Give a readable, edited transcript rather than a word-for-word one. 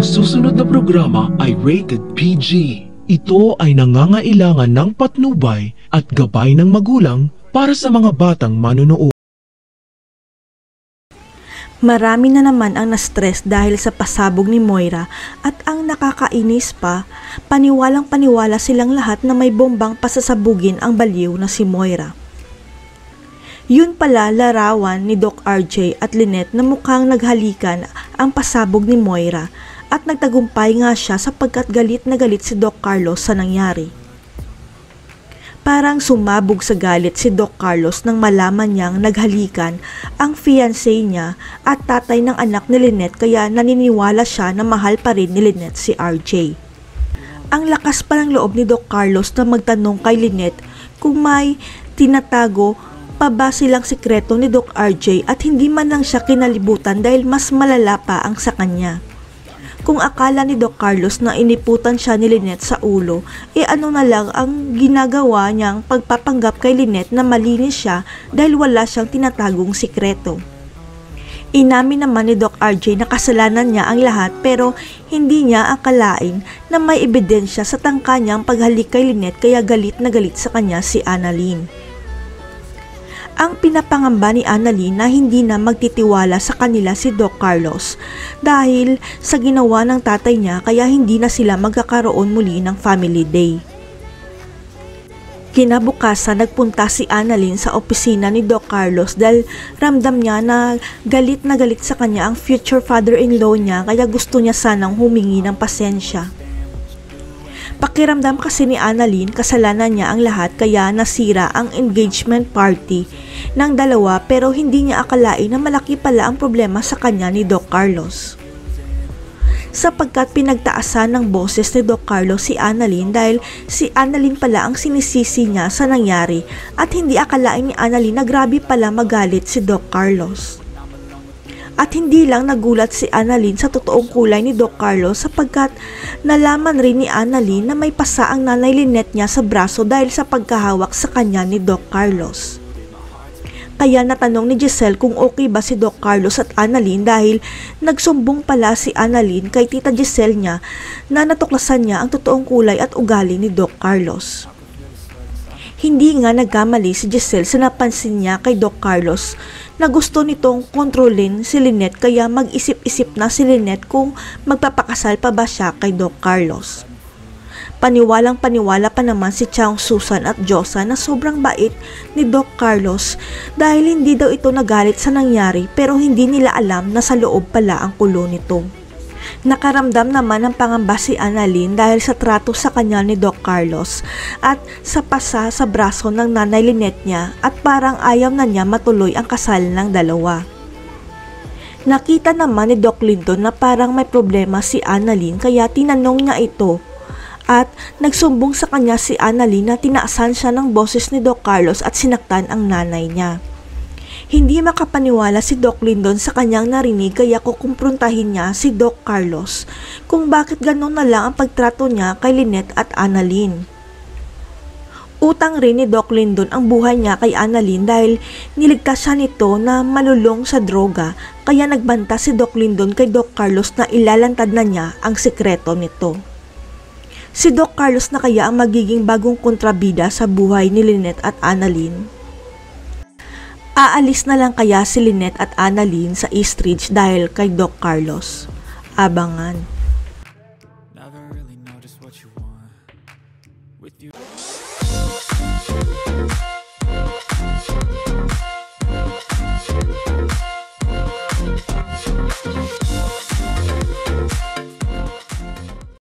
Ang susunod na programa ay rated PG. Ito ay nangangailangan ng patnubay at gabay ng magulang para sa mga batang manunood. Marami na naman ang na-stress dahil sa pasabog ni Moira at ang nakakainis pa, paniwalang-paniwala silang lahat na may bombang pasasabugin ang baliw na si Moira. Yun pala larawan ni Doc RJ at Lynette na mukhang naghalikan ang pasabog ni Moira at nagtagumpay nga siya sapagkat galit na galit si Doc Carlos sa nangyari. Parang sumabog sa galit si Doc Carlos nang malaman niyang naghalikan ang fiancé niya at tatay ng anak ni Lynette kaya naniniwala siya na mahal pa rin ni Lynette si RJ. Ang lakas pa ng loob ni Doc Carlos na magtanong kay Lynette kung may tinatago pa ba silang sikreto ni Doc RJ at hindi man lang siya kinalibutan dahil mas malala pa ang sa kanya. Kung akala ni Doc Carlos na iniputan siya ni Lynette sa ulo, ano na lang ang ginagawa niyang pagpapanggap kay Lynette na malinis siya dahil wala siyang tinatagong sikreto. Inamin naman ni Doc RJ na kasalanan niya ang lahat pero hindi niya akalain na may ebidensya sa tangka niyang paghalik kay Lynette kaya galit na galit sa kanya si Annalyn. Ang pinapangamba ni Annalyn na hindi na magtitiwala sa kanila si Doc Carlos dahil sa ginawa ng tatay niya kaya hindi na sila magkakaroon muli ng family day. Kinabukasan nagpunta si Annalyn sa opisina ni Doc Carlos dahil ramdam niya na galit sa kanya ang future father-in-law niya kaya gusto niya sanang humingi ng pasensya. Pakiramdam kasi ni Annalyn kasalanan niya ang lahat kaya nasira ang engagement party ng dalawa pero hindi niya akalain na malaki pala ang problema sa kanya ni Doc Carlos. Sapagkat pinagtaasan ng boses ni Doc Carlos si Annalyn dahil si Annalyn pala ang sinisisi niya sa nangyari at hindi akalain ni Annalyn na grabe pala magalit si Doc Carlos. At hindi lang nagulat si Annalyn sa totoong kulay ni Doc Carlos sapagkat nalaman rin ni Annalyn na may pasa ang nanay Lynette niya sa braso dahil sa pagkahawak sa kanya ni Doc Carlos. Kaya natanong ni Giselle kung okay ba si Doc Carlos at Annalyn dahil nagsumbong pala si Annalyn kay Tita Giselle niya na natuklasan niya ang totoong kulay at ugali ni Doc Carlos. Hindi nga nagkamali si Giselle sa napansin niya kay Doc Carlos na gusto nitong kontrolin si Lynette kaya mag-isip-isip na si Lynette kung magpapakasal pa ba siya kay Doc Carlos. Paniwalang-paniwala pa naman si Chang Susan at Josa na sobrang bait ni Doc Carlos dahil hindi daw ito nagalit sa nangyari pero hindi nila alam na sa loob pala ang kulo nito. Nakaramdam naman ng pangamba si Annalyn dahil sa trato sa kanya ni Doc Carlos at sa pasa sa braso ng nanay Lynette niya at parang ayaw na niya matuloy ang kasal ng dalawa. Nakita naman ni Doc Linton na parang may problema si Annalyn kaya tinanong niya ito at nagsumbong sa kanya si Annalyn na tinaasan siya ng boses ni Doc Carlos at sinaktan ang nanay niya. Hindi makapaniwala si Doc Linton sa kanyang narinig kaya kukumprontahin niya si Doc Carlos kung bakit gano'n na lang ang pagtrato niya kay Lynette at Annalyn. Utang rin ni Doc Linton ang buhay niya kay Annalyn dahil niligtas siya nito na malulong sa droga kaya nagbanta si Doc Linton kay Doc Carlos na ilalantad na niya ang sikreto nito. Si Doc Carlos na kaya ang magiging bagong kontrabida sa buhay ni Lynette at Annalyn. Aalis na lang kaya si Lynette at Annalyn sa Eastridge dahil kay Doc Carlos? Abangan.